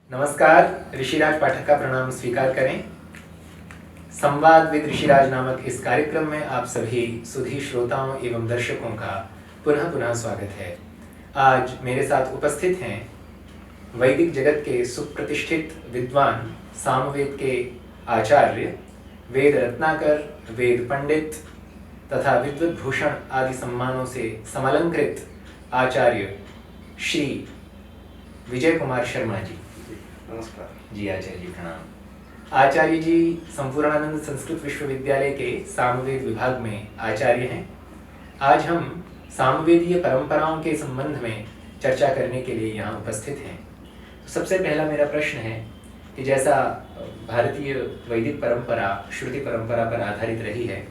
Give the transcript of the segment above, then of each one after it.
नमस्कार, ऋषिराज पाठक का प्रणाम स्वीकार करें। संवाद विद ऋषिराज नामक इस कार्यक्रम में आप सभी सुधी श्रोताओं एवं दर्शकों का पुनः पुनः स्वागत है। आज मेरे साथ उपस्थित हैं वैदिक जगत के सुप्रतिष्ठित विद्वान, सामवेद के आचार्य, वेद रत्नाकर, वेद पंडित तथा विद्वत भूषण आदि सम्मानों से समलंकृत आचार्य श्री विजय कुमार शर्मा जी। नमस्कार जी आचार्य जी, प्रणाम। आचार्य जी संपूर्णानंद संस्कृत विश्वविद्यालय के सामवेद विभाग में आचार्य हैं। आज हम सामवेदीय परंपराओं के संबंध में चर्चा करने के लिए यहाँ उपस्थित हैं। तो सबसे पहला मेरा प्रश्न है कि जैसा भारतीय वैदिक परंपरा श्रुति परंपरा पर आधारित रही है,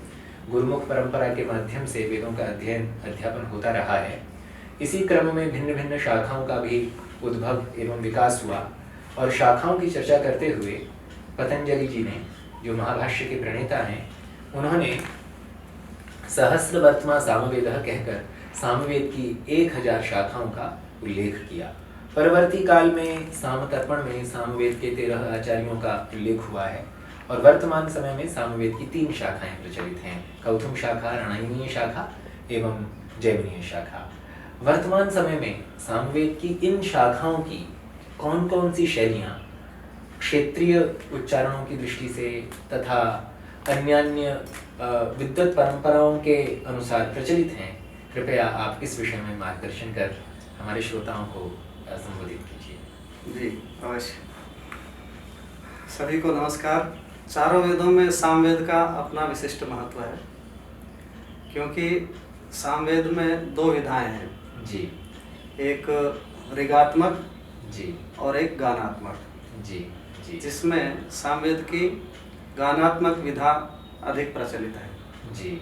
गुरुमुख परंपरा के माध्यम से वेदों का अध्ययन अध्यापन होता रहा है, इसी क्रम में भिन्न भिन्न शाखाओं का भी उद्भव एवं विकास हुआ और शाखाओं की चर्चा करते हुए पतंजलि जी ने, जो महाभाष्य के प्रणेता हैं, उन्होंने सहस्रवर्त्मा सामवेदः कहकर सामवेद की 1000 शाखाओं का उल्लेख किया। परवर्ती काल में सामतर्पण में सामवेद के 13 आचार्यों का उल्लेख हुआ है और वर्तमान समय में सामवेद की 3 शाखाएं प्रचलित हैं, कौथुम शाखा, रणयनीय शाखा एवं जैमिनीय शाखा। वर्तमान समय में सामवेद की इन शाखाओं की कौन कौन सी शैलियाँ क्षेत्रीय उच्चारणों की दृष्टि से तथा अन्य विद्वत परंपराओं के अनुसार प्रचलित हैं, कृपया आप इस विषय में मार्गदर्शन कर हमारे श्रोताओं को संबोधित कीजिए। जी अवश्य। सभी को नमस्कार। चारों वेदों में सामवेद का अपना विशिष्ट महत्व है, क्योंकि सामवेद में 2 विधाएं हैं जी। एक ऋगात्मक जी और एक गानात्मक। जी जी। जिसमें सामवेद की गानात्मक विधा अधिक प्रचलित है। जी।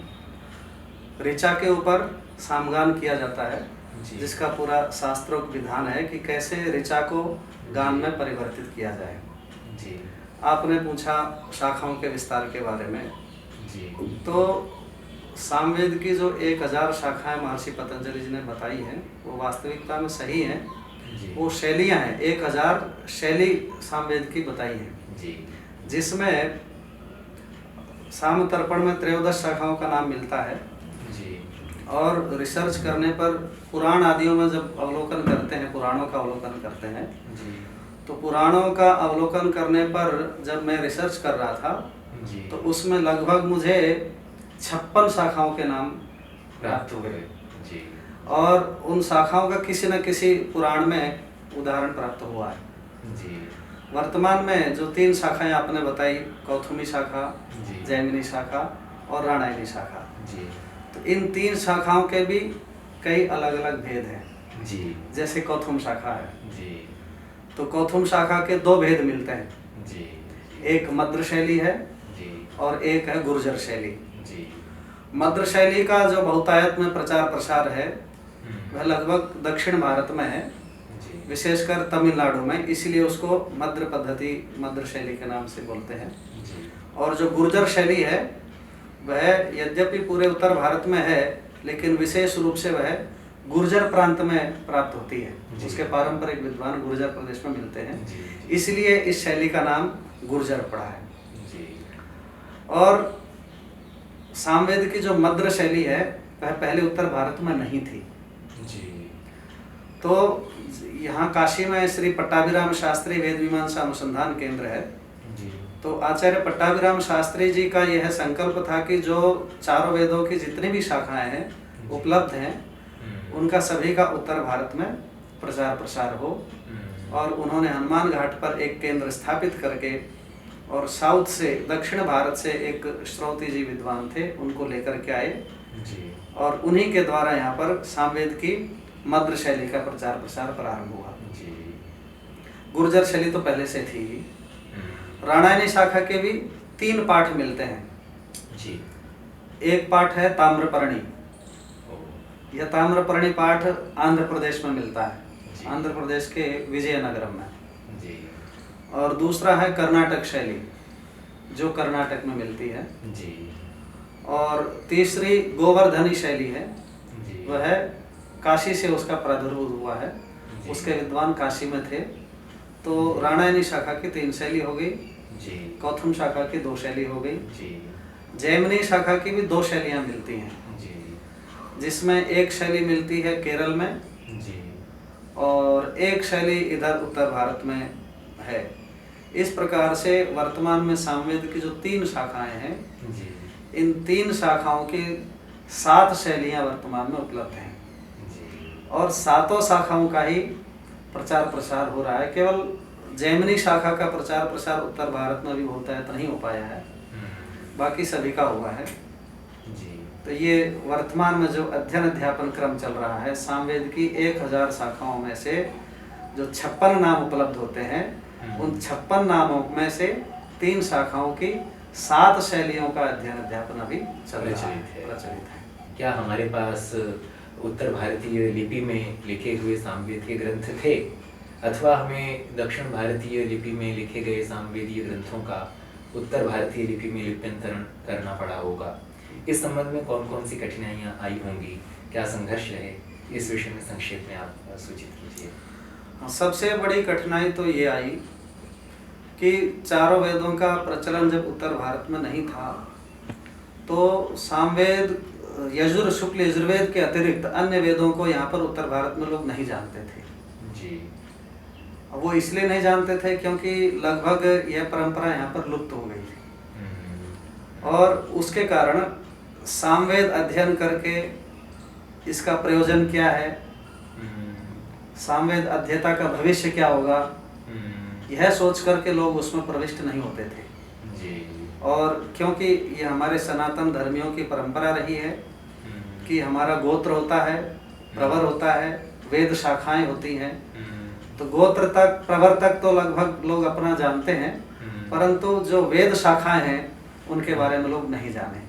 ऋचा के ऊपर सामगान किया जाता है, जिसका पूरा शास्त्रोक्त विधान है कि कैसे ऋचा को गान में परिवर्तित किया जाए। जी। आपने पूछा शाखाओं के विस्तार के बारे में। जी। तो सामवेद की जो 1000 शाखाएं महर्षि पतंजलि जी ने बताई हैं, वो वास्तविकता में सही हैं। वो शैलियाँ हैं, 1000 शैली सामवेद की बताई हैं जी। जिसमें सामतर्पण में 13 शाखाओं का नाम मिलता है जी। और रिसर्च करने पर पुराण आदियों में जब अवलोकन करते हैं, पुराणों का अवलोकन करते हैं जी। तो पुराणों का अवलोकन करने पर जब मैं रिसर्च कर रहा था जी। तो उसमें लगभग मुझे 56 शाखाओं के नाम प्राप्त हुए जी। और उन शाखाओं का किसी न किसी पुराण में उदाहरण प्राप्त हुआ है जी। वर्तमान में जो 3 शाखाएं आपने बताई, कौथुमी शाखा, जैमिनी शाखा और रणयनी शाखा जी। तो इन 3 शाखाओं के भी कई अलग अलग भेद हैं जी। जैसे कौथुम शाखा है जी। तो कौथुम शाखा के 2 भेद मिलते हैं जी। एक मद्र शैली है जी। और एक है गुर्जर शैली। जी। मद्र शैली का जो बहुतायत में प्रचार प्रसार है वह लगभग दक्षिण भारत में है, विशेषकर तमिलनाडु में, इसलिए उसको मद्र पद्धति, मद्र शैली के नाम से बोलते हैं। और जो गुर्जर शैली है वह यद्यपि पूरे उत्तर भारत में है, लेकिन विशेष रूप से वह गुर्जर प्रांत में प्राप्त होती है। उसके पारंपरिक विद्वान गुर्जर प्रदेश में मिलते हैं, इसलिए इस शैली का नाम गुर्जर पड़ा है। और सामवेद की जो मद्र शैली है वह पहले उत्तर भारत में नहीं थी जी। तो यहाँ काशी में श्री पट्टाभिराम शास्त्री वेद मीमांसा अनुसंधान केंद्र है जी। तो आचार्य पट्टाभिराम शास्त्री जी का यह संकल्प था कि जो चारों वेदों की जितनी भी शाखाएं हैं उपलब्ध हैं उनका सभी का उत्तर भारत में प्रचार प्रसार हो। और उन्होंने हनुमान घाट पर एक केंद्र स्थापित करके और साउथ से, दक्षिण भारत से एक श्रौती जी विद्वान थे, उनको लेकर के आए जी। और उन्हीं के द्वारा यहाँ पर सामवेद की मद्र शैली का प्रचार प्रसार प्रारंभ हुआ जी। गुर्जर शैली तो पहले से थी ही। राणायनी शाखा के भी 3 पाठ मिलते हैं जी। एक पाठ है ताम्रपर्णी। यह ताम्रपर्णी पाठ आंध्र प्रदेश में मिलता है, आंध्र प्रदेश के विजयनगरम में जी। और दूसरा है कर्नाटक शैली जो कर्नाटक में मिलती है जी। और तीसरी गोवर्धनी शैली है, वह काशी से उसका प्रादुर्भाव हुआ है, उसके विद्वान काशी में थे तो राणायनी शाखा की 3 शैली हो गई जी, कौथुम शाखा की 2 शैली हो गई, जी, जैमिनी शाखा की भी 2 शैलियाँ मिलती हैं, जी, जिसमें एक शैली मिलती है केरल में जी, और एक शैली इधर उत्तर भारत में है। इस प्रकार से वर्तमान में सामवेद की जो 3 शाखाएं हैं, जी, इन 3 शाखाओं की 7 शैलियाँ वर्तमान में उपलब्ध हैं जी, और 7 शाखाओं का ही प्रचार प्रसार हो रहा है। केवल जैमिनी शाखा का प्रचार प्रसार उत्तर भारत में भी होता है तो नहीं हो पाया है, बाकी सभी का हुआ है। जी, तो ये वर्तमान में जो अध्ययन अध्यापन क्रम चल रहा है, सामवेद की 1000 शाखाओं में से जो 56 नाम उपलब्ध होते हैं, उन 56 नामों में से 3 शाखाओं की 7 शैलियों का अध्ययन अध्यापन अभी चल रहा है, प्रचलित है। क्या हमारे पास उत्तर भारतीय लिपि में लिखे हुए सामवेद के ग्रंथ थे, अथवा हमें दक्षिण भारतीय लिपि में लिखे गए सामवेदीय ग्रंथों का उत्तर भारतीय लिपि में लिप्यंतरण करना पड़ा होगा? इस संबंध में कौन कौन सी कठिनाइयाँ आई होंगी, क्या संघर्ष रहे, इस विषय में संक्षेप में आप सूचित कीजिए। सबसे बड़ी कठिनाई तो ये आई कि चारों वेदों का प्रचलन जब उत्तर भारत में नहीं था, तो सामवेद यजुर शुक्ल यजुर्वेद के अतिरिक्त अन्य वेदों को यहाँ पर उत्तर भारत में लोग नहीं जानते थे जी। वो इसलिए नहीं जानते थे क्योंकि लगभग यह परंपरा यहाँ पर लुप्त हो गई थी और उसके कारण सामवेद अध्ययन करके इसका प्रयोजन क्या है, सामवेद अध्येता का भविष्य क्या होगा, यह सोच करके लोग उसमें प्रविष्ट नहीं होते थे जी। और क्योंकि ये हमारे सनातन धर्मियों की परंपरा रही है कि हमारा गोत्र होता है, प्रवर होता है, वेद शाखाएं होती हैं, तो गोत्र तक प्रवर तक तो लगभग लोग अपना जानते हैं, परंतु जो वेद शाखाएं हैं उनके बारे में लोग नहीं जाने।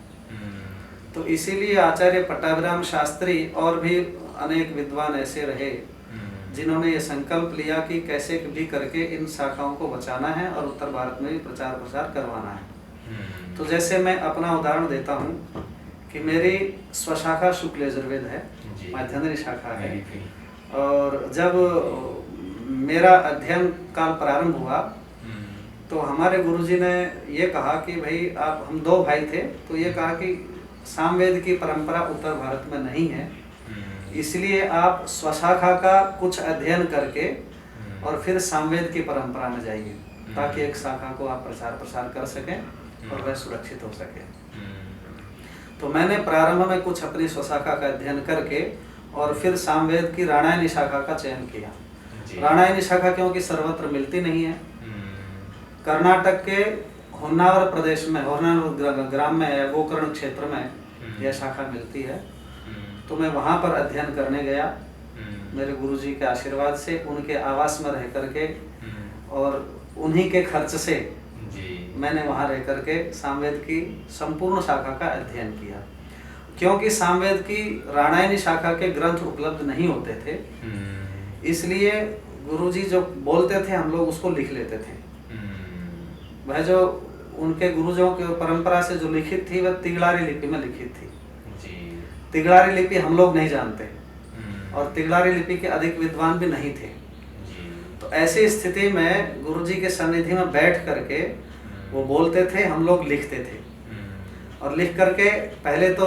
तो इसीलिए आचार्य पट्टाभिराम शास्त्री और भी अनेक विद्वान ऐसे रहे जिन्होंने ये संकल्प लिया कि कैसे भी करके इन शाखाओं को बचाना है और उत्तर भारत में भी प्रचार प्रसार करवाना है। तो जैसे मैं अपना उदाहरण देता हूँ कि मेरी स्वशाखा शुक्ल यजुर्वेद है, माध्यन्दिनी शाखा है, और जब मेरा अध्ययन काल प्रारंभ हुआ तो हमारे गुरुजी ने ये कहा कि भाई आप, हम 2 भाई थे, तो ये कहा कि सामवेद की परंपरा उत्तर भारत में नहीं है, इसलिए आप स्वशाखा का कुछ अध्ययन करके और फिर सामवेद की परंपरा में जाइए ताकि एक शाखा को आप प्रचार प्रसार कर सकें और वह सुरक्षित हो सके। तो मैंने प्रारंभ में कुछ अपनी स्वशाखा का अध्ययन करके और फिर सामवेद की राणायनी शाखा का चयन किया। राणायनी शाखा क्योंकि सर्वत्र मिलती नहीं है, कर्नाटक के होन्नावर प्रदेश में, होन्नावर ग्राम में, गोकर्ण क्षेत्र में यह शाखा मिलती है, तो मैं वहाँ पर अध्ययन करने गया मेरे गुरुजी के आशीर्वाद से, उनके आवास में रह करके और उन्हीं के खर्च से मैंने वहाँ रह करके सामवेद की संपूर्ण शाखा का अध्ययन किया। क्योंकि सामवेद की राणायनी शाखा के ग्रंथ उपलब्ध नहीं होते थे, इसलिए गुरुजी जो बोलते थे हम लोग उसको लिख लेते थे। वह जो उनके गुरुजों की परंपरा से जो लिखित थी वह तिगड़ारी लिपि में लिखित थी। तिगड़ारी लिपि हम लोग नहीं जानते और तिगड़ारी लिपि के अधिक विद्वान भी नहीं थे। तो ऐसी स्थिति में गुरुजी के सन्निधि में बैठ करके वो बोलते थे, हम लोग लिखते थे और लिख करके पहले तो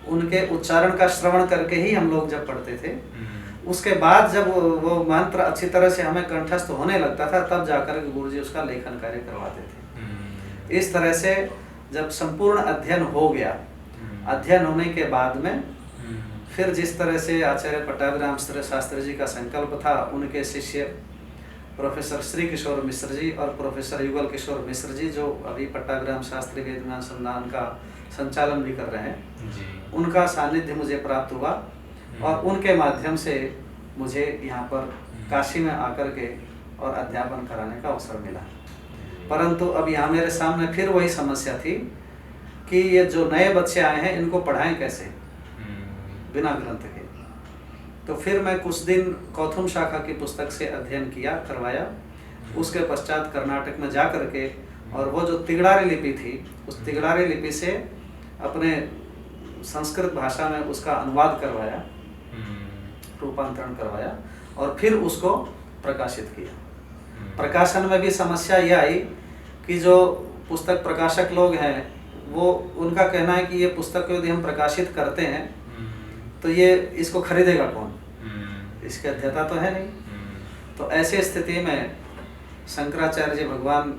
उनके उच्चारण का श्रवण करके ही हम लोग जब पढ़ते थे, उसके बाद जब वो मंत्र अच्छी तरह से हमें कंठस्थ होने लगता था तब जाकर के गुरुजी उसका लेखन कार्य करवाते थे। इस तरह से जब संपूर्ण अध्ययन हो गया, अध्ययन होने के बाद में फिर जिस तरह से आचार्य पट्टाभिराम शास्त्री जी का संकल्प था, उनके शिष्य प्रोफेसर श्री किशोर मिश्र जी और प्रोफेसर युगल किशोर मिश्र जी जो अभी पट्टाभिराम शास्त्री वेद में अनुसंधान का संचालन भी कर रहे हैं, उनका सानिध्य मुझे प्राप्त हुआ और उनके माध्यम से मुझे यहाँ पर काशी में आकर के और अध्यापन कराने का अवसर मिला। परंतु अब यहाँ मेरे सामने फिर वही समस्या थी कि ये जो नए बच्चे आए हैं इनको पढ़ाएं कैसे बिना ग्रंथ के। तो फिर मैं कुछ दिन कौथुम शाखा की पुस्तक से अध्ययन किया, करवाया। उसके पश्चात कर्नाटक में जा करके और वो जो तिगड़ारी लिपि थी उस तिगड़ारी लिपि से अपने संस्कृत भाषा में उसका अनुवाद करवाया, रूपांतरण करवाया और फिर उसको प्रकाशित किया। प्रकाशन में भी समस्या ये आई कि जो पुस्तक प्रकाशक लोग हैं वो उनका कहना है कि ये पुस्तक यदि हम प्रकाशित करते हैं तो ये इसको खरीदेगा कौन, इसकी अध्यता तो है नहीं। तो ऐसी स्थिति में शंकराचार्य जी भगवान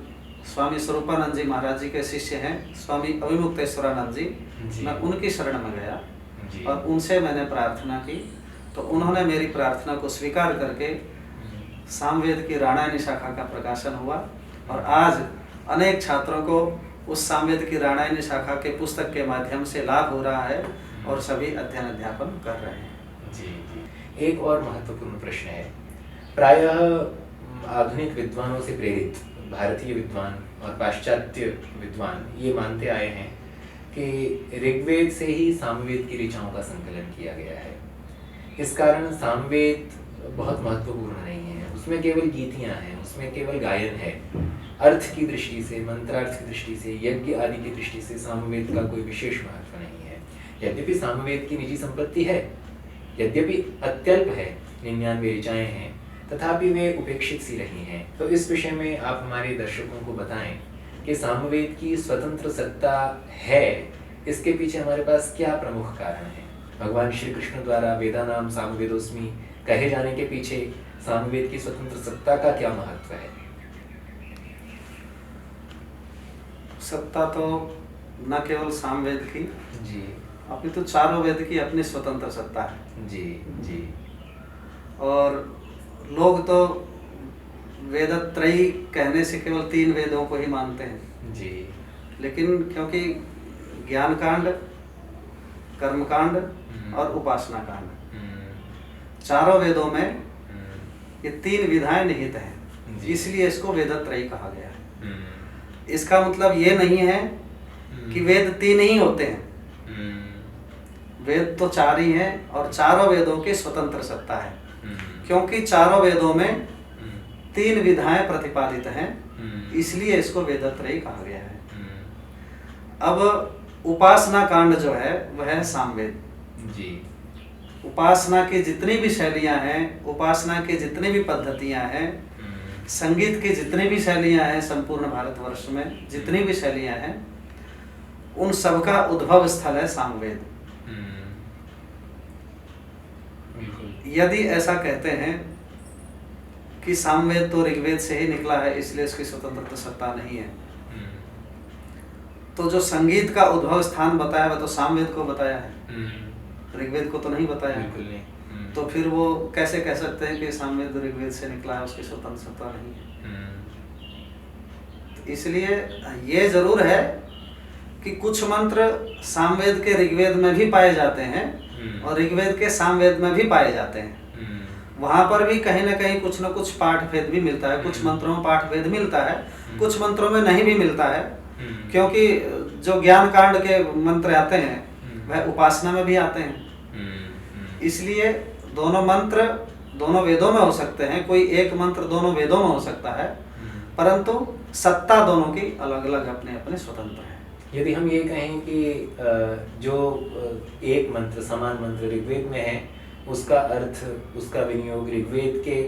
स्वामी स्वरूपानंद जी महाराज जी के शिष्य हैं स्वामी अभिमुक्तेश्वरानंद जी, मैं उनकी शरण में गया और उनसे मैंने प्रार्थना की। तो उन्होंने मेरी प्रार्थना को स्वीकार करके सामवेद की रामायणी शाखा का प्रकाशन हुआ और आज अनेक छात्रों को उस सामवेद की रामायणी शाखा के पुस्तक के माध्यम से लाभ हो रहा है और सभी अध्ययन अध्यापन कर रहे हैं। जी जी। एक और महत्वपूर्ण प्रश्न है, प्रायः आधुनिक विद्वानों से प्रेरित भारतीय विद्वान और पाश्चात्य विद्वान ये मानते आए हैं कि ऋग्वेद से ही सामवेद की ऋचाओं का संकलन किया गया है। इस कारण सामवेद बहुत महत्वपूर्ण नहीं है, उसमें केवल गीतियाँ हैं, उसमें केवल गायन है। अर्थ की दृष्टि से, मंत्रार्थ की दृष्टि से, यज्ञ आदि की दृष्टि से सामवेद का कोई विशेष महत्व नहीं है। यद्यपि सामवेद की निजी संपत्ति है, यद्यपि अत्यल्प है, 99 ऋचाएँ हैं, तथापि वे उपेक्षित सी रही हैं। तो इस विषय में आप हमारे दर्शकों को बताएं कि सामवेद की स्वतंत्र सत्ता है, इसके पीछे हमारे पास क्या प्रमुख कारण है। भगवान श्री कृष्ण द्वारा वेदानाम सामवेदोस्मि कहे जाने के पीछे सामवेद की स्वतंत्र सत्ता का क्या महत्व है। सत्ता तो न केवल सामवेद की जी, अभी तो चारों वेद की अपनी स्वतंत्र सत्ता है। जी जी। और लोग तो वेदत्रयी कहने से केवल 3 वेदों को ही मानते हैं जी, लेकिन क्योंकि ज्ञान कांड, कर्म कांड और उपासना कांड, चारों वेदों में ये 3 विधाएं निहित हैं, इसलिए इसको वेदत्रयी कहा गया है। इसका मतलब ये नहीं है कि वेद 3 ही होते हैं, वेद तो 4 ही हैं और चारों वेदों की स्वतंत्र सत्ता है, क्योंकि चारों वेदों में 3 विधाएं प्रतिपादित हैं, इसलिए इसको वेदत्रयी कहा गया है। अब उपासना कांड जो है वह है सामवेद जी। उपासना की जितनी भी शैलियां हैं, उपासना की जितनी भी पद्धतियां हैं, संगीत की जितनी भी शैलियां हैं, संपूर्ण भारतवर्ष में जितनी भी शैलियां हैं, उन सबका उद्भव स्थल है सामवेद। यदि ऐसा कहते हैं कि सामवेद तो ऋग्वेद से ही निकला है इसलिए इसकी स्वतंत्र सत्ता नहीं है, तो जो संगीत का उद्भव स्थान बताया वह तो सामवेद को बताया है, ऋग्वेद को तो नहीं बताया। बिल्कुल नहीं। तो फिर वो कैसे कह सकते हैं कि सामवेद ऋग्वेद से निकला है, उसकी स्वतंत्र सत्ता नहीं है। तो इसलिए ये जरूर है कि कुछ मंत्र सामवेद के ऋग्वेद में भी पाए जाते हैं और ऋग्वेद के सामवेद में भी पाए जाते हैं। वहां पर भी कहीं ना कहीं कुछ न कुछ पाठ भेद भी मिलता है, कुछ मंत्रों में पाठ भेद मिलता है, कुछ मंत्रों में नहीं भी मिलता है, क्योंकि जो ज्ञान कांड के मंत्र आते हैं वह उपासना में भी आते हैं। इसलिए दोनों मंत्र दोनों वेदों में हो सकते हैं, कोई एक मंत्र दोनों वेदों में हो सकता है, परंतु सत्ता दोनों की अलग अलग अपने अपने स्वतंत्र है। यदि हम ये कहें कि जो एक मंत्र समान मंत्र ऋग्वेद में है, उसका अर्थ, उसका विनियोग ऋग्वेद के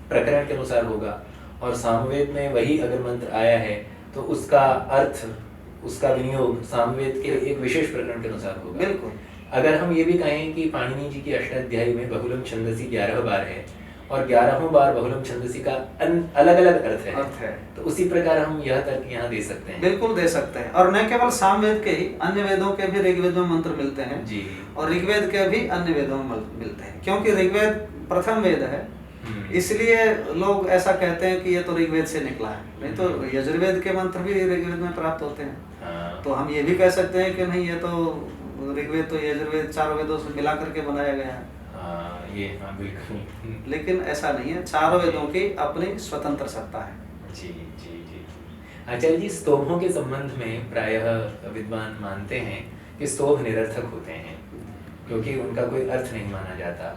प्रकरण के अनुसार होगा और सामवेद में वही अगर मंत्र आया है तो उसका अर्थ, उसका विनियोग सामवेद के एक विशेष प्रकरण के अनुसार होगा। बिल्कुल। अगर हम ये भी कहें कि पाणिनि जी की अष्टाध्यायी में बहुलम छंदसी 11 बार है और 11 बार बहुलम छंदसी का अलग अलग अर्थ है, तो उसी प्रकार हम यह तर्क यहाँ दे सकते हैं। बिल्कुल दे सकते हैं। और न केवल सामवेद के ही, अन्य वेदों के भी ऋग्वेद में मंत्र मिलते हैं जी, और ऋग्वेद के भी अन्य वेदों में मिलते हैं, क्योंकि ऋग्वेद प्रथम वेद है, इसलिए लोग ऐसा कहते हैं कि ये तो ऋग्वेद से निकला है, नहीं तो यजुर्वेद के मंत्र भी ऋग्वेद में प्राप्त होते हैं। तो हम ये भी कह सकते हैं कि नहीं, ये तो ऋग्वेद तो यजुर्वेद चारों वेदों से मिला करके बनाया गया है। बिल्कुल। लेकिन ऐसा नहीं है, चारों वेदों की अपनी स्वतंत्र सत्ता है। जी जी जी। आचार्य जी, स्तोभों के संबंध में प्रायः विद्वान मानते हैं कि स्तोभ निरर्थक होते हैं क्योंकि उनका कोई अर्थ नहीं माना जाता।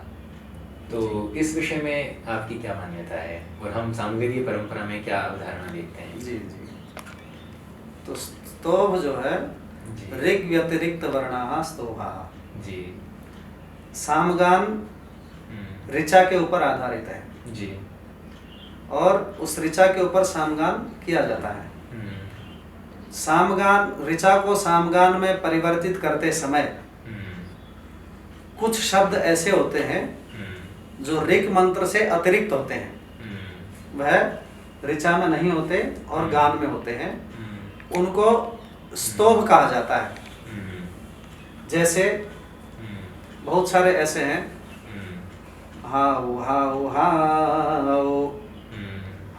तो इस विषय में आपकी क्या मान्यता है और हम सामवेदीय परंपरा में क्या अवधारणा देखते हैं? जी जी। तो स्तोभ जो है ऋग व्यतिरिक्त वर्णाः स्तोभाः जी, सामगान ऋचा के ऊपर आधारित है जी। और उस ऋचा के ऊपर सामगान किया जाता है। सामगान, ऋचा को सामगान में परिवर्तित करते समय कुछ शब्द ऐसे होते हैं जो ऋक मंत्र से अतिरिक्त होते हैं, वह ऋचा में नहीं होते और गान में होते हैं, उनको स्तोभ कहा जाता है। जैसे बहुत सारे ऐसे हैं, हाउ हाउ हाउ,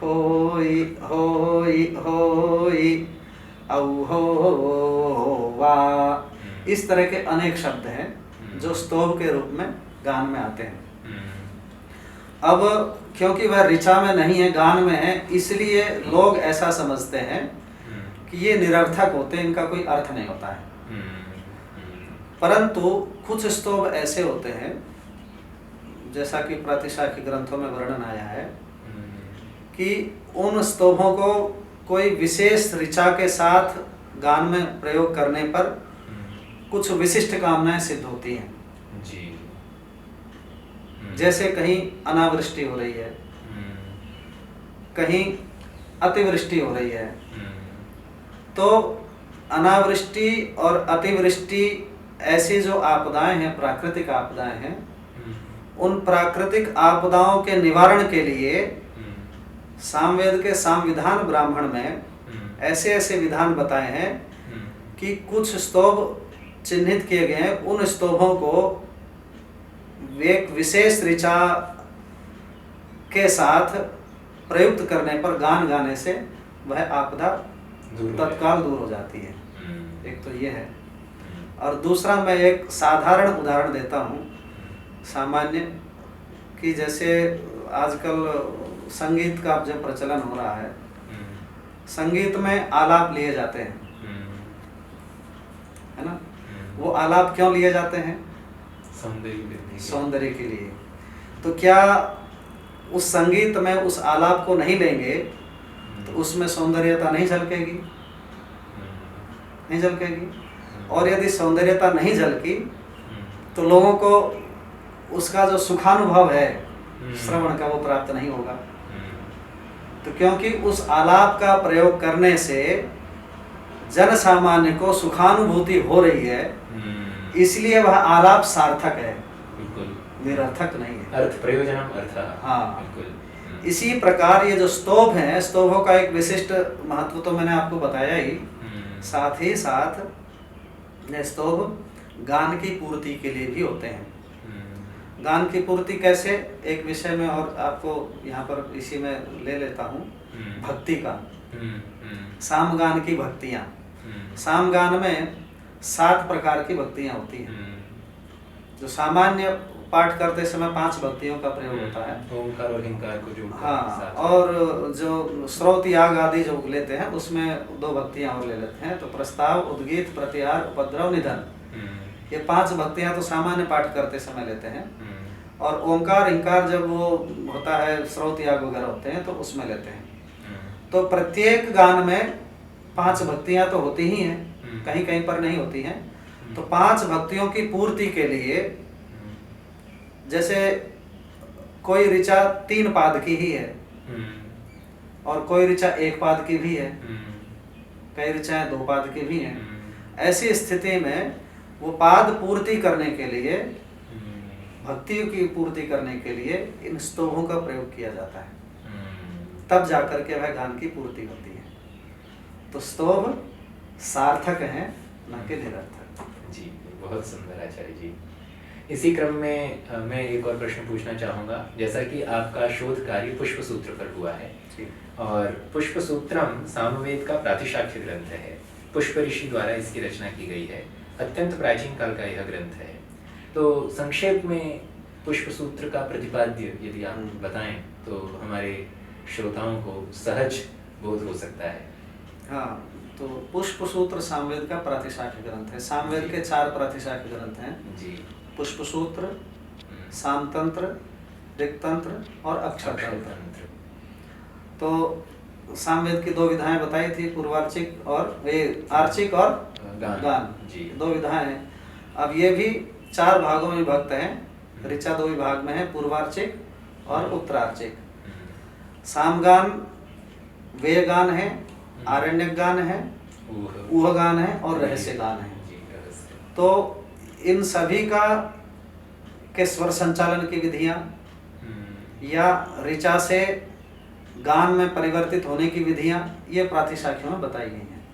होई होई होई, औ हो वा, इस तरह के अनेक शब्द हैं जो स्तोभ के रूप में गान में आते हैं। अब क्योंकि वह ऋचा में नहीं है, गान में है, इसलिए लोग ऐसा समझते हैं कि ये निरर्थक होते हैं, इनका कोई अर्थ नहीं होता है। परंतु कुछ स्तोभ ऐसे होते हैं, जैसा कि प्रातिशाख्य ग्रंथों में वर्णन आया है, कि उन स्तोभों को कोई विशेष ऋचा के साथ गान में प्रयोग करने पर कुछ विशिष्ट कामनाएं सिद्ध होती हैं। जी। जैसे कहीं अनावृष्टि हो रही है, कहीं अतिवृष्टि हो रही है, तो अनावृष्टि और अतिवृष्टि ऐसी जो आपदाएं हैं, प्राकृतिक आपदाएं हैं, उन प्राकृतिक आपदाओं के निवारण के लिए सामवेद के सामविधान ब्राह्मण में ऐसे ऐसे विधान बताए हैं कि कुछ स्तोभ चिन्हित किए गए हैं। उन स्तोभों को एक विशेष ऋचा के साथ प्रयुक्त करने पर, गान गाने से वह आपदा तत्काल दूर हो जाती है। एक तो ये है, और दूसरा मैं एक साधारण उदाहरण देता हूँ सामान्य, कि जैसे आजकल संगीत का जो प्रचलन हो रहा है, संगीत में आलाप लिए जाते हैं, है ना। वो आलाप क्यों लिए जाते हैं? सौंदर्य के लिए। तो क्या उस संगीत में उस आलाप को नहीं लेंगे तो उसमें सौंदर्यता नहीं झलकेगी? नहीं झलकेगी। और यदि सौंदर्यता नहीं झलकी तो लोगों को उसका जो सुखानुभव है श्रवण का, वो प्राप्त नहीं होगा। तो क्योंकि उस आलाप का प्रयोग करने से जन सामान्य को सुखानुभूति हो रही है, इसलिए वह आलाप सार्थक है, निरर्थक नहीं है। अर्थ प्रयोजनम अर्थ। हाँ, इसी प्रकार ये जो स्तोभ हैं, स्तोभों का एक विशिष्ट महत्व तो मैंने आपको बताया ही, साथ ही साथ ये स्तोभ गान की पूर्ति के लिए भी होते हैं। गान की पूर्ति कैसे, एक विषय में और आपको यहाँ पर इसी में ले लेता हूँ, भक्ति का। सामगान की भक्तियाँ, सामगान में 7 प्रकार की भक्तियाँ होती हैं। जो सामान्य पाठ करते समय 5 भक्तियों का प्रयोग होता है, ओंकार और हिंकार को जो। हाँ, और जो श्रौत याग आदि जो लेते हैं उसमें 2 भक्तियाँ और ले लेते हैं। तो प्रस्ताव, उद्गीत, प्रतिहार, उपद्रव, निधन, ये 5 भक्तियाँ तो सामान्य पाठ करते समय लेते हैं। और ओंकार हिंकार जब वो होता है, श्रौत याग वगैरह होते हैं, तो उसमें लेते हैं। तो प्रत्येक गान में 5 भक्तियाँ तो होती ही हैं, कहीं कहीं पर नहीं होती हैं। तो 5 भक्तियों की पूर्ति के लिए, जैसे कोई ऋचा 3 पाद की ही है और कोई ऋचा 1 पाद की भी है, कई ऋचाएं 2 पाद की भी हैं, ऐसी स्थिति में वो पाद पूर्ति करने के लिए, भक्तियों की पूर्ति करने के लिए इन स्तोभों का प्रयोग किया जाता है, तब जाकर के वह गान की पूर्ति होती है। तो स्तोभ सार्थक हैं, न कि निरर्थक। जी, बहुत सुंदर आचार्य जी। इसी क्रम में मैं एक और प्रश्न पूछना चाहूँगा। जैसा कि आपका शोध कार्य पुष्प सूत्र पर हुआ है, और पुष्प सूत्रम सामवेद का प्रातिशाख्य ग्रंथ है, पुष्प ऋषि द्वारा इसकी रचना की गई है, अत्यंत प्राचीन काल का यह ग्रंथ है। तो संक्षेप में पुष्प सूत्र का प्रतिपाद्य यदि आप बताएं तो हमारे श्रोताओं को सहज बोध हो सकता है। हाँ, तो पुष्प सूत्र सामवेद का प्रातिशाख्य ग्रंथ है। सामवेद के 4 प्रातिशाख्य ग्रंथ हैं जी, पुष्प सूत्र, सामतंत्र, ऋक्तंत्र और अक्षरतंत्र। तो सामवेद की 2 विधाएं बताई थी, पूर्वार्चिक और आर्चिक और गान जी, 2 विधाएं हैं। अब ये भी 4 भागों में विभक्त हैं। ऋचा 2 विभाग में है, पूर्वार्चिक और उत्तरार्चिक। सामगान वेय गान है, आरण्यक गान है, ऊह गान है और रहस्य गान है। तो इन सभी का के स्वर संचालन की विधियां या ऋचा से गान में परिवर्तित होने की विधियां ये प्रातिशाख्यों में बताई गई हैं।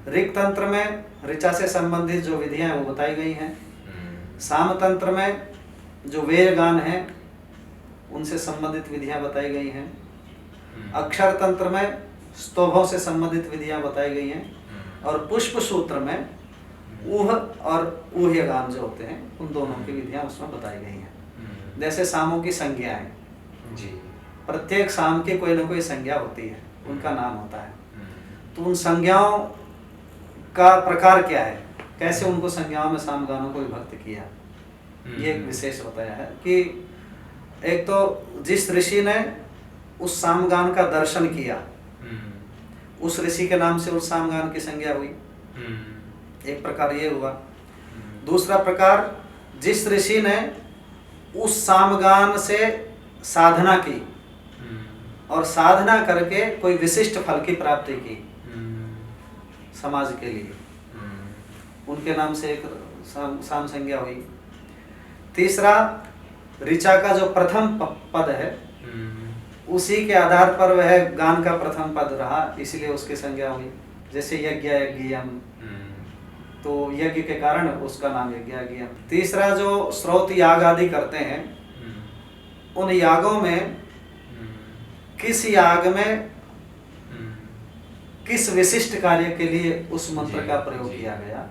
ऋक तंत्र में ऋचा से संबंधित जो विधियां हैं वो बताई गई हैं। साम तंत्र में जो वेय गान है उनसे संबंधित विधियां बताई गई हैं। अक्षर तंत्र में स्तोभों से संबंधित विधियां बताई गई हैं। और पुष्प सूत्र में ऊह और ऊह्य गान जो होते हैं उन दोनों की विधियां उसमें बताई गई हैं। जैसे सामों की संज्ञाएं जी, प्रत्येक साम की कोई ना कोई संज्ञा होती है, उनका नाम होता है। तो उन संज्ञाओं का प्रकार क्या है, कैसे उनको संज्ञाओं में साम गानों को विभक्त किया, ये एक विशेष बताया है कि एक तो जिस ऋषि ने उस सामगान का दर्शन किया उस ऋषि के नाम से उस सामगान की संज्ञा हुई, एक प्रकार ये हुआ। दूसरा प्रकार जिस ऋषि ने उस सामगान से साधना की और साधना करके कोई विशिष्ट फल की प्राप्ति की समाज के लिए, उनके नाम से एक साम संज्ञा हुई। तीसरा ऋचा का जो प्रथम पद है उसी के आधार पर वह गान का प्रथम पद रहा, इसलिए उसकी संज्ञा हुई। जैसे यज्ञ यज्ञियम, तो यज्ञ के कारण उसका नाम यज्ञ यज्ञियम। तीसरा जो श्रोत याग आदि करते हैं उन यागों में किस याग में किस विशिष्ट कार्य के लिए उस मंत्र का प्रयोग किया गया।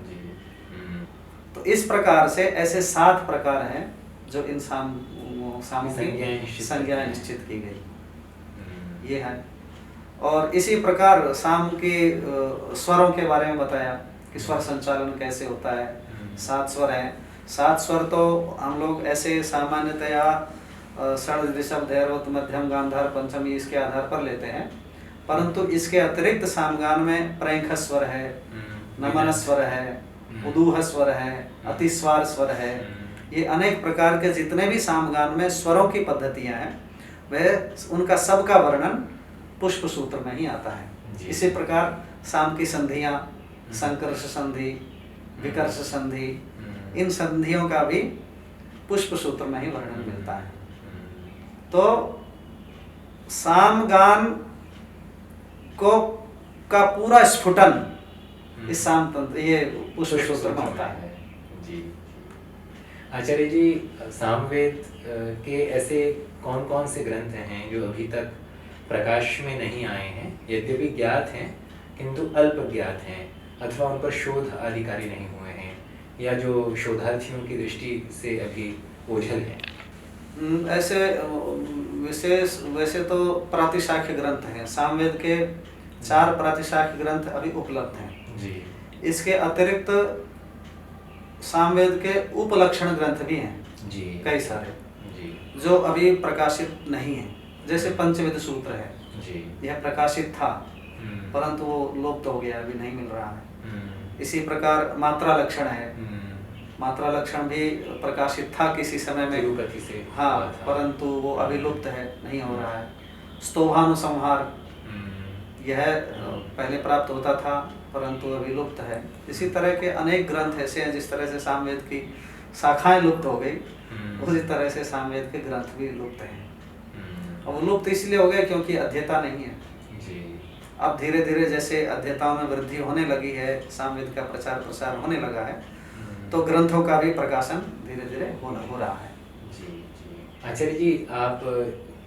तो इस प्रकार से ऐसे 7 प्रकार हैं जो इन सामों की संज्ञाएं निश्चित की गई, ये है। और इसी प्रकार साम के स्वरों के बारे में बताया कि स्वर संचालन कैसे होता है। 7 स्वर हैं। 7 स्वर तो हम लोग ऐसे सामान्यतया षड ऋषभ धैर्वत मध्यम गांधार पंचमी इसके आधार पर लेते हैं, परंतु इसके अतिरिक्त सामगान में प्रैंख स्वर है, नमन स्वर है, उदूह स्वर है, अतिस्वार स्वर है। ये अनेक प्रकार के जितने भी सामगान में स्वरों की पद्धतियां हैं वह उनका सबका वर्णन पुष्प सूत्र में ही आता है। इसी प्रकार साम की संधियां, संकर्ष संधि, विकर्ष संधि, इन संधियों का भी पुष्प सूत्र में ही वर्णन मिलता है। तो सामगान को का पूरा स्फुटन इस साम तंत्र ये पुष्प सूत्र में होता है। जी आचार्य जी, सामवेद के ऐसे कौन कौन से ग्रंथ हैं जो अभी तक प्रकाश में नहीं आए हैं, यद्यपि ज्ञात हैं किंतु अल्प ज्ञात हैं, अथवा उन पर शोध आदि कार्य नहीं हुए हैं, या जो शोधार्थियों की दृष्टि से अभी ओझल हैं? ऐसे विशेष वैसे तो प्रातिशाख्य ग्रंथ हैं। सामवेद के 4 प्रातिशाख्य ग्रंथ अभी उपलब्ध हैं जी। इसके अतिरिक्त सामवेद के उपलक्षण ग्रंथ भी हैं जी, कई सारे जी, जो अभी प्रकाशित नहीं हैं। जैसे पंचवेद सूत्र है जी, यह प्रकाशित था परंतु वो लुप्त हो गया, अभी नहीं मिल रहा है। इसी प्रकार मात्रा लक्षण है, मात्रा लक्षण भी प्रकाशित था किसी समय में तिरुपति से, हाँ, परंतु वो अभी लुप्त है, नहीं हो रहा है। स्तोभानुसंहार यह पहले प्राप्त होता था परंतु अभी लुप्त है। इसी तरह के अनेक ग्रंथ ऐसे हैं जिस तरह से सामवेद की शाखाएं लुप्त हो गई, उसी तरह से सामवेद के ग्रंथ भी लुप्त हैं। और वो लुप्त इसलिए हो गए क्योंकि अध्यता नहीं है जी। अब धीरे धीरे जैसे अध्यताओं में वृद्धि होने लगी है, सामवेद का प्रचार प्रसार होने लगा है, तो ग्रंथों का भी प्रकाशन धीरे धीरे हो रहा है जी जी। आचार्य जी, आप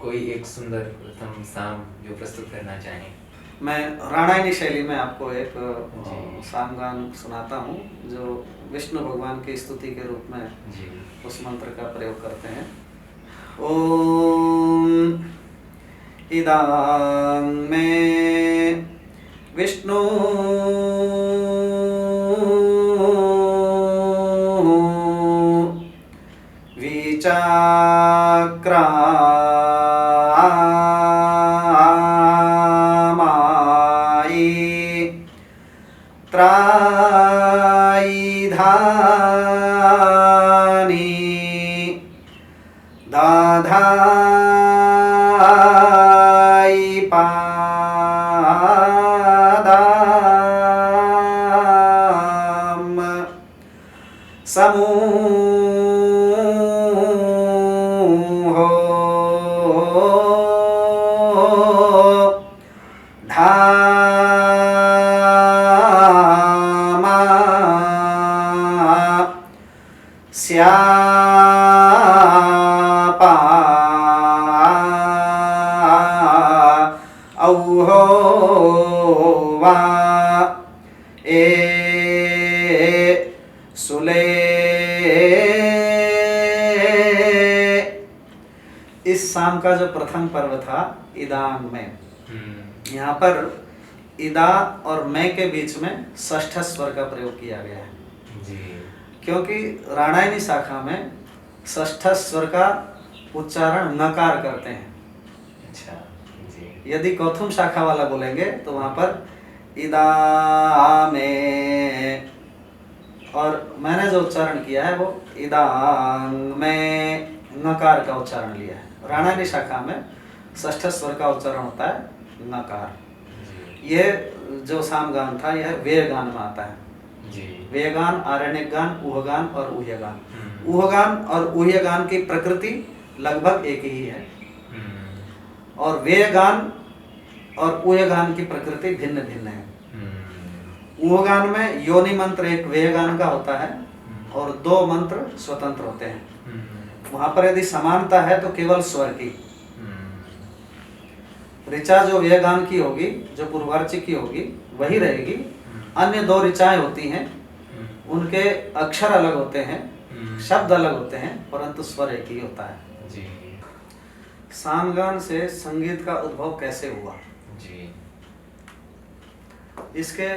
कोई एक सुंदर साम जो प्रस्तुत करना चाहें? मैं राणायणी शैली में आपको एक सामगान सुनाता हूँ जो विष्णु भगवान की स्तुति के रूप में जी उस मंत्र का प्रयोग करते हैं। ओम इदां मे विष्णु विचाक्रा दाधाई दाम समूहो धामा स्यापा औहो वा ए सुले। इस साम का जो प्रथम पर्व था इदांग में, यहाँ पर इदा और मैं के बीच में षष्ठ स्वर का प्रयोग किया गया है जी। क्योंकि राणायनी शाखा में षष्ठ स्वर का उच्चारण नकार करते हैं। अच्छा जी। यदि कौथुम शाखा वाला बोलेंगे तो वहां पर इदा में, और मैंने जो उच्चारण किया है वो इदांग में नकार का उच्चारण लिया है। राणायनी शाखा में षष्ठ स्वर का उच्चारण होता है नकार। यह जो सामगान था यह वेयगान में आता है जी। वेयगान, आरण्यक गान, उहगान और ऊह्यगान। उहगान और ऊह्यगान की प्रकृति लगभग एक ही है और वेयगान और ऊह्यगान की प्रकृति भिन्न भिन्न है। उहगान में योनि मंत्र एक वेयगान का होता है और दो मंत्र स्वतंत्र होते हैं। वहां पर यदि समानता है तो केवल स्वर की। ऋचा जो वेयगान की होगी, जो पूर्वार्चिक की होगी वही रहेगी। अन्य दो ऋचाएं होती हैं, उनके अक्षर अलग होते हैं, शब्द अलग होते हैं, परंतु स्वर एक ही होता है जी। सामगान से संगीत का उद्भव कैसे हुआ जी। इसके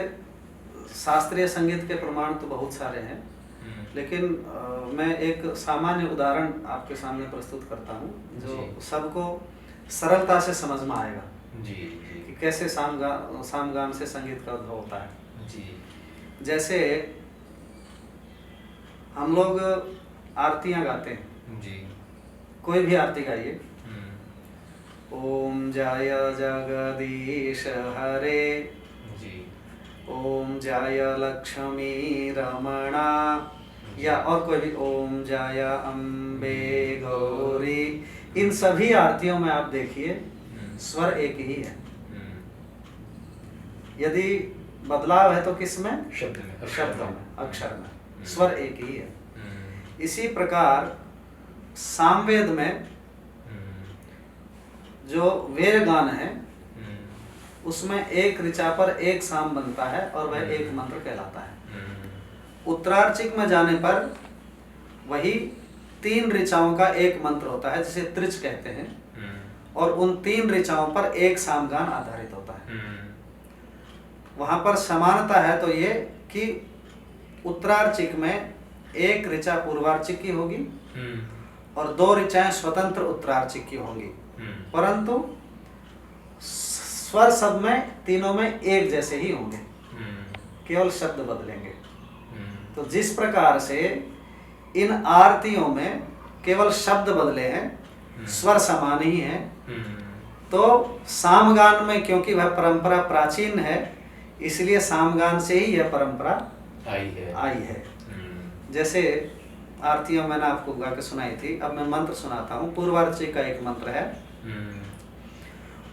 शास्त्रीय संगीत के प्रमाण तो बहुत सारे हैं, लेकिन मैं एक सामान्य उदाहरण आपके सामने प्रस्तुत करता हूँ जो सबको सरलता से समझ में आएगा जी। कि कैसे सामगान से संगीत का उद्भव होता है जी। जैसे हम लोग आरतियां गाते हैं जी। कोई भी आरती गाइए। ओम जय जगदीश हरे जी। ओम जय लक्ष्मी रमणा, या और कोई भी ओम जय अम्बे गौरी। इन सभी आरतियों में आप देखिए स्वर एक ही है। यदि बदलाव है तो किसमें? शब्द में, शब्दों में, अक्षर में। स्वर एक ही है। इसी प्रकार सामवेद में जो वेयगान है उसमें एक ऋचा पर एक साम बनता है और वह एक मंत्र कहलाता है। उत्तरार्चिक में जाने पर वही तीन ऋचाओं का एक मंत्र होता है जिसे त्रिच कहते हैं, और उन तीन ऋचाओं पर एक सामगान आधारित होता है। वहां पर समानता है तो ये कि उत्तरार्चिक में एक ऋचा पूर्वार्चिक की होगी और दो ऋचाएं स्वतंत्र उत्तरार्चिक की होंगी, परंतु स्वर सब में तीनों में एक जैसे ही होंगे, केवल शब्द बदलेंगे। तो जिस प्रकार से इन आरतियों में केवल शब्द बदले हैं, स्वर समान ही हैं, तो सामगान में क्योंकि वह परंपरा प्राचीन है इसलिए सामगान से ही यह परंपरा आई है। जैसे आरतियों मैंने आपको गा के सुनाई थी, अब मैं मंत्र सुनाता हूँ। पूर्वार्ची का एक मंत्र है।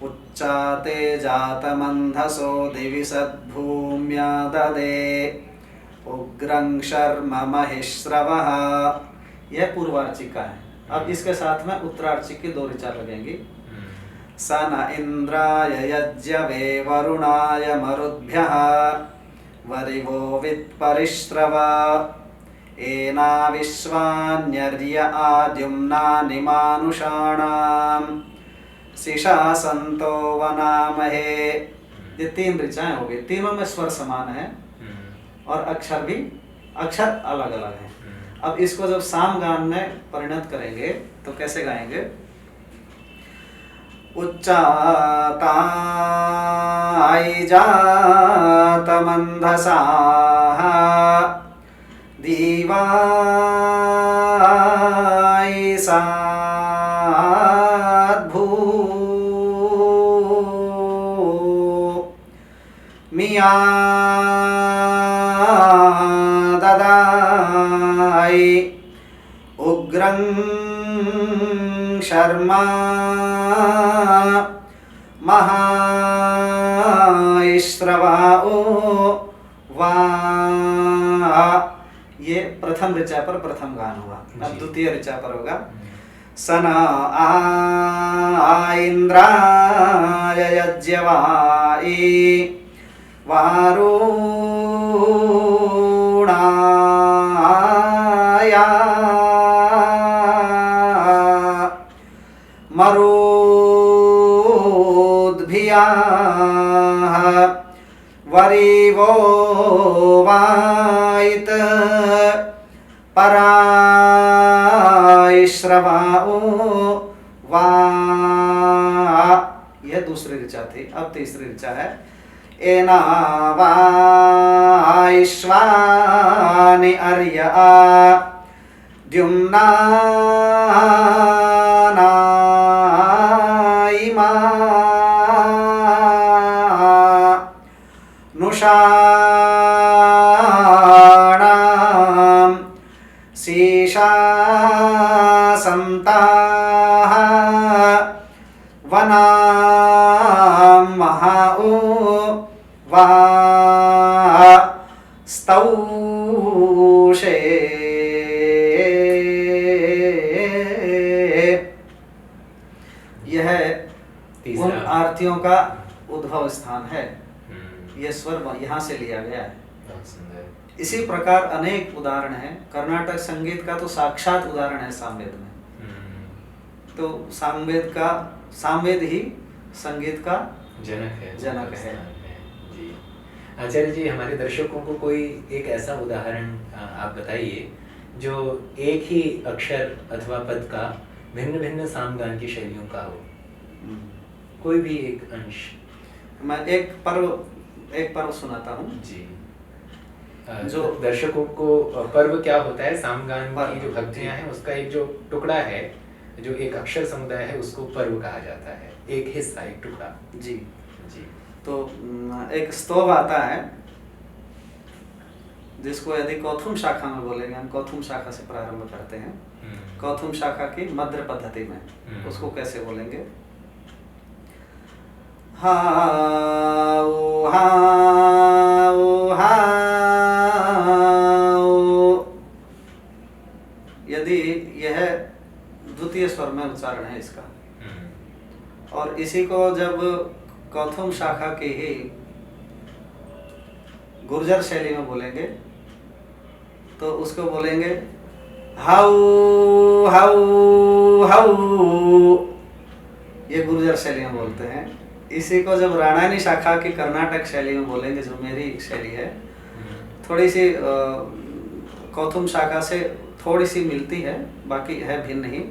उच्चाते जात मंधसो दिवि सद्भूम्या ददे उग्रं शर्म महिश्रवः। यह पूर्वार्ची का है। अब इसके साथ में उत्तरार्ची की दो ऋचा लगेंगी। स न इंद्राय यज्ञवे वरुणाय मरुद्भ्यः वरिवो वित्परिश्रव एना विश्वान्यर्य आद्युम्नानि मानुषाणाम् शिशासन्तो वनामहे। ये तीन ऋचाएं हो गई, तीनों में स्वर समान है और अक्षर भी अक्षर अलग अलग हैं। अब इसको जब सामगान में परिणत करेंगे तो कैसे गाएंगे? उच्चाताय जात मंधसाः दीवाय साद्भूम्या मिया ददाई उग्रं शर्मा महाइश्रवाओ वा। ये प्रथम ऋचा पर प्रथम गान हुआ। अब द्वितीय ऋचा पर होगा सन इंद्राय यज्ञवाई वारुणाया मरुद्भिया वरिवो वाइत पराइश्रवाओ वा। यह दूसरी ऋचा थी। अब तीसरी ऋचा है एना वाइश्वानि अर्या द्युम्ना नाइमा नुषाणां शीशासन्ताः वनां महाओ वा स्तौषे। यह उन आरतियों का उद्भव स्थान है। यह स्वर यहाँ से लिया गया है। इसी प्रकार अनेक उदाहरण हैं। कर्नाटक संगीत का तो साक्षात उदाहरण है सामवेद में। तो सामवेद ही संगीत का जनक है। जी आचार्य जी, हमारे दर्शकों को कोई एक ऐसा उदाहरण आप बताइए जो एक ही अक्षर अथवा पद का भिन्न भिन्न सामगान की शैलियों का हो। कोई भी एक अंश। मैं एक पर्व सुनाता हूँ जी। जो दर्शकों को पर्व क्या होता है, सामगान की जो भक्तियां हैं उसका एक जो टुकड़ा है, जो एक अक्षर समुदाय है, उसको पर्व कहा जाता है। एक हिस्सा, एक टुकड़ा। जी जी। तो एक स्तोभ आता है जिसको यदि कौथुम शाखा में बोलेंगे, हम कौथुम शाखा से प्रारंभ करते हैं। कौथुम शाखा की मध्य पद्धति में उसको कैसे बोलेंगे? हाओ हाओ हाओ। यदि यह द्वितीय स्वर में उच्चारण है इसका, और इसी को जब कौथुम शाखा की ही गुर्जर शैली में बोलेंगे तो उसको बोलेंगे हाउ हाउ हाउ। ये गुर्जर शैली में बोलते हैं। इसी को जब राणायणी शाखा की कर्नाटक शैली में बोलेंगे, जो मेरी शैली है, थोड़ी सी कौथुम शाखा से थोड़ी सी मिलती है, बाकी है भिन्न ही।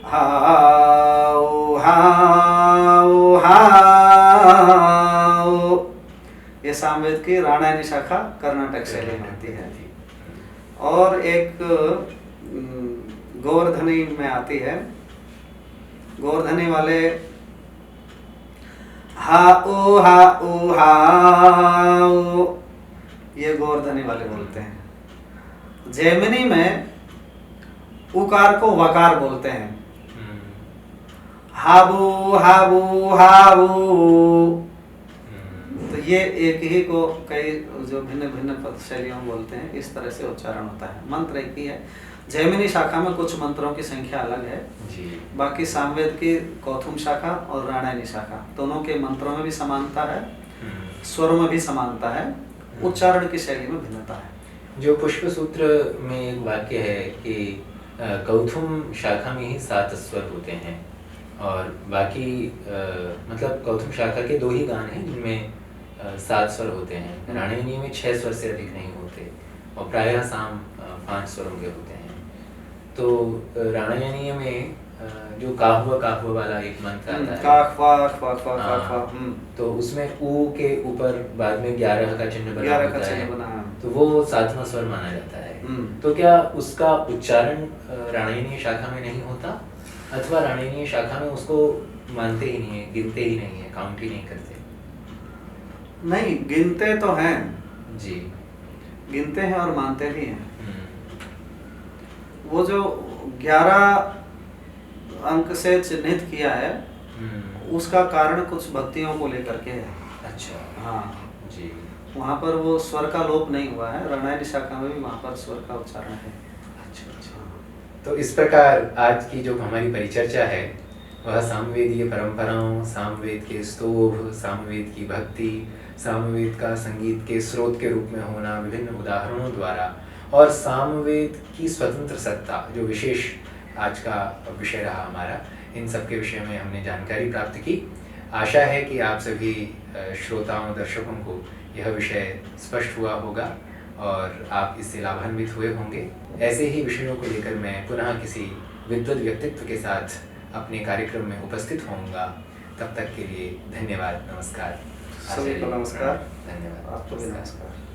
हाओ हाओ हाओ। ये सामवेद की राणायणी शाखा कर्नाटक शैली में आती है। और एक गोवर्धनी में आती है। गोवर्धनी वाले हाओ हाओ हाओ, ये गोवर्धनी वाले बोलते हैं। जैमिनी में उकार को वकार बोलते हैं। हाबू हाबू हाबू। तो ये एक ही को कई जो भिन्न भिन्न पद शैलियों में बोलते हैं, इस तरह से उच्चारण होता है। मंत्र एक ही है। जैमिनी शाखा में कुछ मंत्रों की संख्या अलग है जी। बाकी सामवेद की कौथुम शाखा और राणायणी शाखा दोनों के मंत्रों में भी समानता है, स्वरों में भी समानता है, उच्चारण की शैली में भिन्नता है। जो पुष्प सूत्र में एक वाक्य है कि कौथुम शाखा में ही 7 स्वर होते हैं और बाकी मतलब कौथुम शाखा के 2 ही गान हैं जिनमें 7 स्वर होते हैं। राणायणी में 6 स्वर से अधिक नहीं होते और प्रायः साम 5 स्वरों के होते हैं। तो राणायणी में जो काह्वा वाला एक मंत्र आता है, तो उसमें ऊ के ऊपर बाद में 11 का चिन्ह बना होता है, तो वो 7वां स्वर माना जाता है। तो क्या उसका उच्चारण राणायणी शाखा में नहीं होता, अथवा राणायणी शाखा में उसको मानते ही नहीं है, गिनते ही नहीं है, काउंट ही नहीं करते? नहीं, गिनते तो हैं जी। गिनते हैं और मानते भी हैं। हम्म। वो जो 11 अंक से चिन्हित किया है उसका कारण कुछ भक्तियों को लेकर के है। अच्छा। हाँ जी। वहाँ पर वो स्वर का लोप नहीं हुआ है, रामायण शाखा में भी वहाँ पर स्वर का उच्चारण है। अच्छा अच्छा। तो इस प्रकार आज की जो हमारी परिचर्चा है वह सामवेदीय परंपराओं, सामवेद के स्तोभ, सामवेद की भक्ति, सामवेद का संगीत के स्रोत के रूप में होना विभिन्न उदाहरणों द्वारा, और सामवेद की स्वतंत्र सत्ता जो विशेष आज का विषय रहा हमारा, इन सब के विषय में हमने जानकारी प्राप्त की। आशा है कि आप सभी श्रोताओं, दर्शकों को यह विषय स्पष्ट हुआ होगा और आप इससे लाभान्वित हुए होंगे। ऐसे ही विषयों को लेकर मैं पुनः किसी विद्वत व्यक्तित्व के साथ अपने कार्यक्रम में उपस्थित होऊंगा। तब तक के लिए धन्यवाद, नमस्कार। सभी को नमस्कार। धन्यवाद। आपको भी नमस्कार।